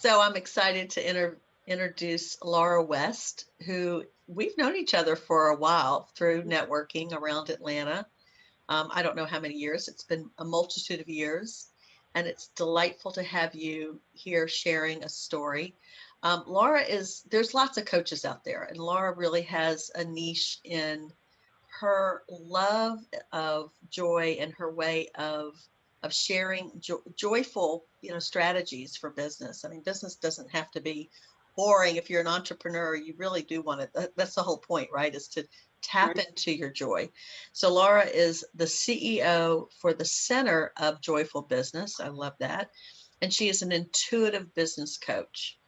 So I'm excited to introduce Laura West, who we've known each other for a while through networking around Atlanta. I don't know how many years, it's been a multitude of years, and it's delightful to have you here sharing a story. There's lots of coaches out there, and Laura really has a niche in her love of joy and her way of sharing joyful strategies for business. I mean, business doesn't have to be boring. If you're an entrepreneur, you really do want to, that's the whole point, right, is to tap Right. into your joy. So Laura is the CEO for the Center of Joyful Business. I love that. And she is an intuitive business coach.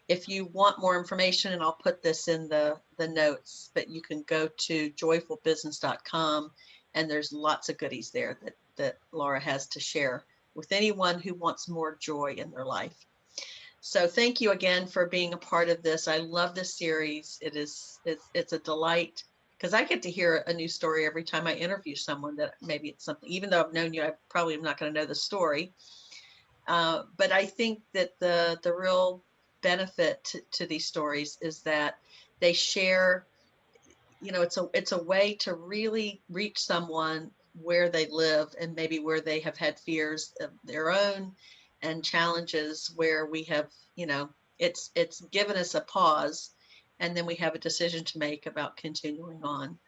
If you want more information, and I'll put this in the notes, but you can go to joyfulbusiness.com, and there's lots of goodies there that Laura has to share with anyone who wants more joy in their life. So thank you again for being a part of this. I love this series. It's a delight because I get to hear a new story every time I interview someone that maybe it's something, even though I've known you, I probably am not going to know the story. But I think that the real benefit to these stories is that they share, it's a way to really reach someone where they live and maybe where they have had fears of their own and challenges where we have, it's given us a pause, and then we have a decision to make about continuing on.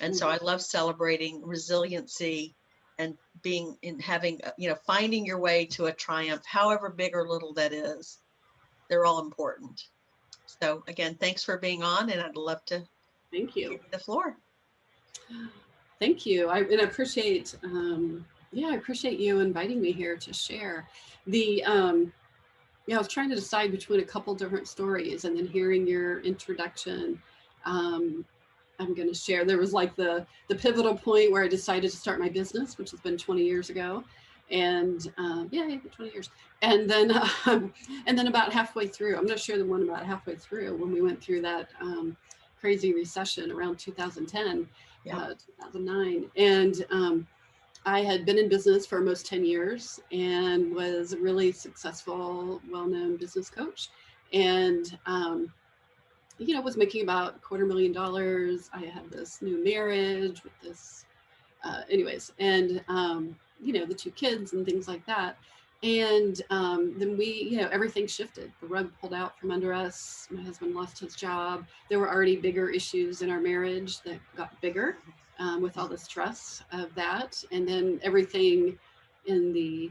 And so Mhm. I love celebrating resiliency and being in having, finding your way to a triumph, however big or little that is. They're all important. So again, thanks for being on, and I'd love to Thank give you. you the floor. Thank you. I appreciate, yeah, I appreciate you inviting me here to share. The, I was trying to decide between a couple different stories, and then hearing your introduction, um, I'm going to share. There was like the pivotal point where I decided to start my business, which has been 20 years ago, and yeah, 20 years. And then and then about halfway through, I'm going to share the one about halfway through when we went through that crazy recession around 2010, Yep. 2009, and I had been in business for almost 10 years and was a really successful, well-known business coach, and was making about $250,000. I had this new marriage with this, anyways, and the two kids and things like that. And then we, everything shifted. The rug pulled out from under us. My husband lost his job. There were already bigger issues in our marriage that got bigger with all the stress of that. And then everything in the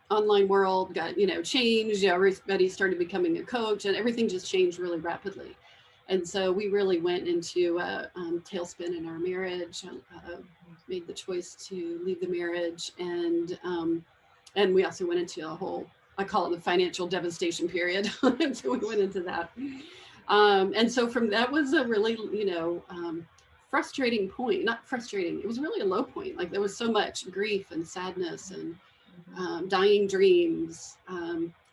online world got, changed. Everybody started becoming a coach, and everything just changed really rapidly. And so we really went into a tailspin in our marriage. Made the choice to leave the marriage, and we also went into a whole, I call it the financial devastation period. So we went into that, and so from that was a really frustrating point. Not frustrating. It was really a low point. Like there was so much grief and sadness and Mhm. dying dreams,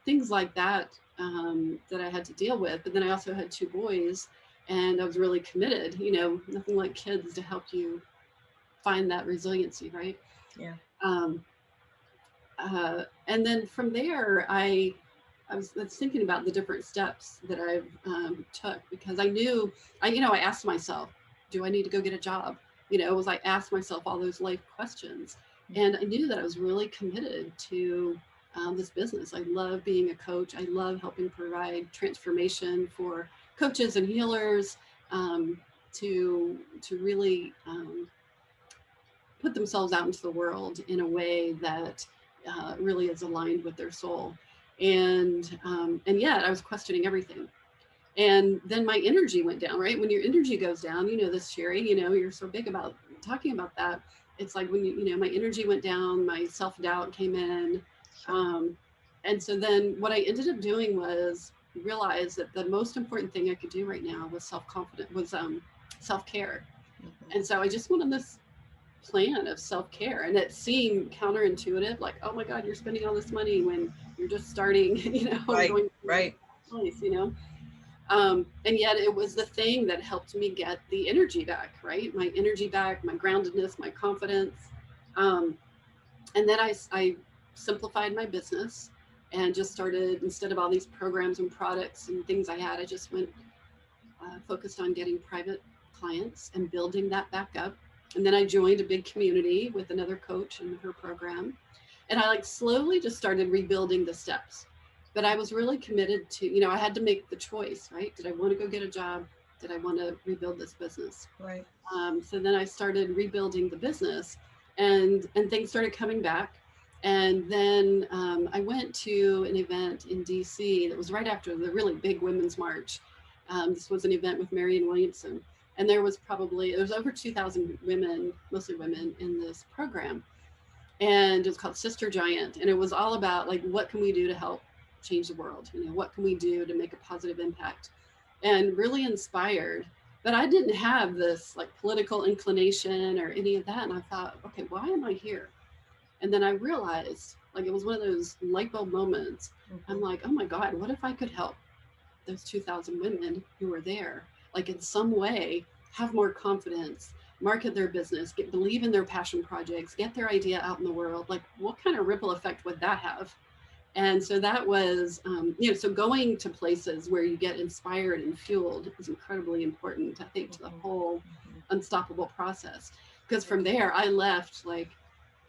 things like that, that I had to deal with. But then I also had two boys, and I was really committed. Nothing like kids to help you find that resiliency, right? Yeah. Um, and then from there, I was thinking about the different steps that I've took, because I knew, I asked myself, do I need to go get a job? Was I asked myself all those life questions, and I knew that I was really committed to this business. I love being a coach. I love helping provide transformation for coaches and healers, to really put themselves out into the world in a way that really is aligned with their soul. And yet I was questioning everything. And then my energy went down. Right when your energy goes down, this, Sherry. You're so big about talking about that. It's like when my energy went down, my self doubt came in, Sure. um, and so then what I ended up doing was realize that the most important thing I could do right now was self confident was self care. Mhm. And so I just went on this plan of self care. And it seemed counterintuitive, like, oh my God, you're spending all this money when you're just starting, Right. going through Right. place. And yet it was the thing that helped me get the energy back, right? My energy back, my groundedness, my confidence. And then I simplified my business. and just started, instead of all these programs and products and things I had, I just went focused on getting private clients and building that back up. And then I joined a big community with another coach in her program. And I like slowly just started rebuilding the steps. But I was really committed to, I had to make the choice, right? Did I want to go get a job? Did I want to rebuild this business? Right. So then I started rebuilding the business, and things started coming back. And then I went to an event in DC that was right after the really big Women's March. This was an event with Marianne Williamson, and there was over 2,000 women, mostly women, in this program, and it was called Sister Giant, and it was all about like what can we do to help change the world? What can we do to make a positive impact? And really inspired. But I didn't have this like political inclination or any of that, and I thought, okay, why am I here? And then I realized, like, it was one of those light bulb moments. I'm like, oh my God, what if I could help those 2,000 women who were there, like in some way, have more confidence, market their business, believe in their passion projects, get their idea out in the world? Like, what kind of ripple effect would that have? And so that was, so going to places where you get inspired and fueled is incredibly important, I think, to the whole unstoppable process. Because from there, I left like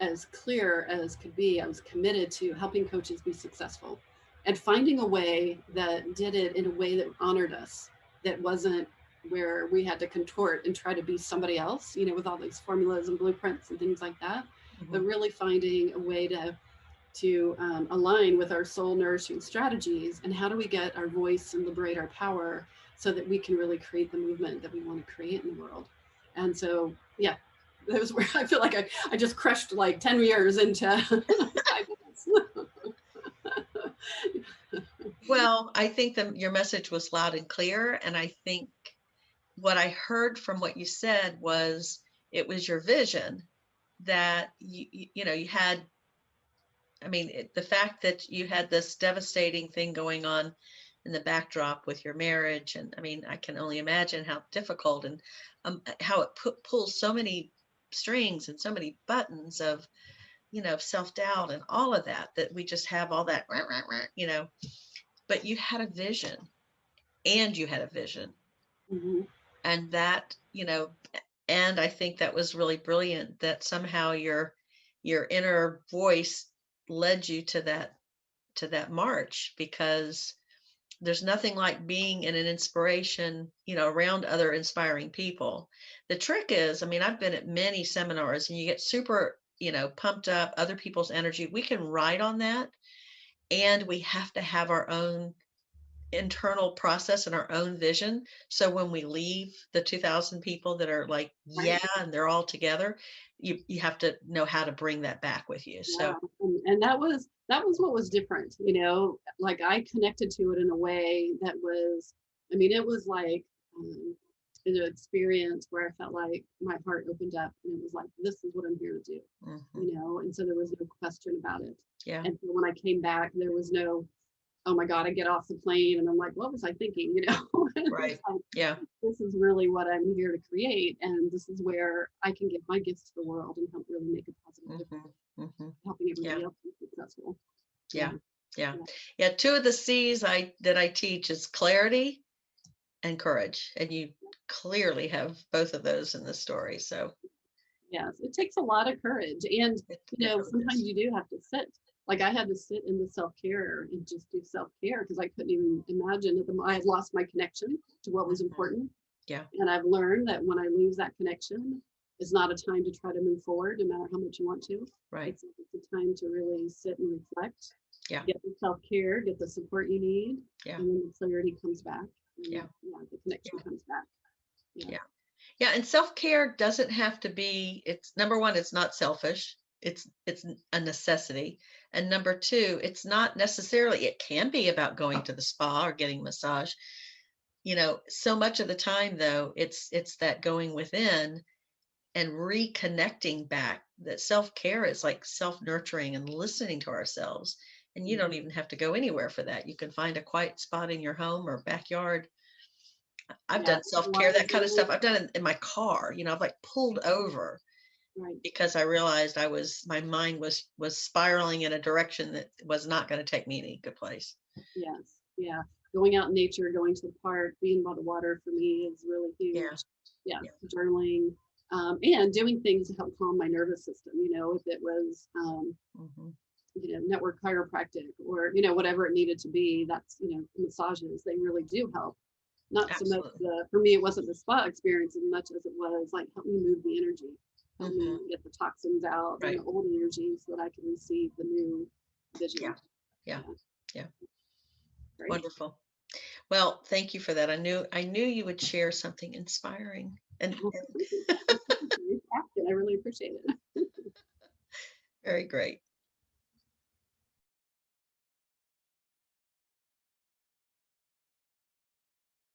as clear as could be. I was committed to helping coaches be successful and finding a way that did it in a way that honored us, that wasn't where we had to contort and try to be somebody else, with all these formulas and blueprints and things like that, but really finding a way to align with our soul nourishing strategies, and how do we get our voice and liberate our power so that we can really create the movement that we want to create in the world. And so, yeah, that was where I feel like I just crushed like 10 years into 5 minutes. Well, I think your message was loud and clear. And I think what I heard from what you said was it was your vision that you had. I mean, the fact that you had this devastating thing going on in the backdrop with your marriage. And I mean, I can only imagine how difficult and how it pulls so many strings and so many buttons of, self-doubt and all of that, that we just have all that, but you had a vision, and you had a vision. Mm-hmm. And that, and I think that was really brilliant that somehow your inner voice led you to that march, because there's nothing like being in an inspiration, around other inspiring people. The trick is, I mean, I've been at many seminars and you get super, pumped up, other people's energy. We can ride on that, and we have to have our own internal process and our own vision. So when we leave the 2,000 people that are like, Right. yeah, and they're all together, you have to know how to bring that back with you. Yeah. So And that was what was different, like I connected to it in a way that was, it was like an experience where I felt like my heart opened up, and it was like, this is what I'm here to do, and so there was no question about it. yeah, And so when I came back, there was no, oh my God, I get off the plane and I'm like, what was I thinking? right, It's like, yeah, this is really what I'm here to create. And this is where I can give my gifts to the world and help really make a positive difference, helping yeah, everybody else be successful. yeah, Yeah. yeah, Yeah. yeah. Two of the C's that I teach is clarity and courage, and you clearly have both of those in the story. So Yes. It takes a lot of courage. And, it really sometimes is. you do have to sit. Like I had to sit in the self-care and just do self-care because I couldn't even imagine it. I had lost my connection to what was important. Yeah, And I've learned that when I lose that connection, it's not a time to try to move forward, no matter how much you want to. right, It's a time to really sit and reflect, yeah, get the self-care, get the support you need, yeah, and then the clarity comes back. And yeah, the connection yeah, comes back. Yeah. yeah. Yeah, and self-care doesn't have to be, it's number one, it's not selfish. It's a necessity. And number two, it's not necessarily, it can be about going to the spa or getting a massage. So much of the time though, it's that going within and reconnecting back. That self-care is like self-nurturing and listening to ourselves. And you don't Mhm. even have to go anywhere for that. You can find a quiet spot in your home or backyard. I've Yeah. done self-care, that kind of stuff. Visualizing. I've done it in my car. I've like pulled over Right. because I realized my mind was spiraling in a direction that was not going to take me any good place. Yes. Yeah. Going out in nature, going to the park, being by the water for me is really Yeah. huge. Yeah. Yeah. Journaling, and doing things to help calm my nervous system. If it was, Hmm. network chiropractic or, whatever it needed to be, that's, massages, they really do help. Not so much Absolutely. for me, it wasn't the spa experience as much as it was like, help me move the energy, help me Hmm. get the toxins out and Right. the old energy so that I can receive the new Yeah. vision. Yeah. Yeah. Yeah. Great. Wonderful. Well, thank you for that. I knew you would share something inspiring. And I really appreciate it. very great.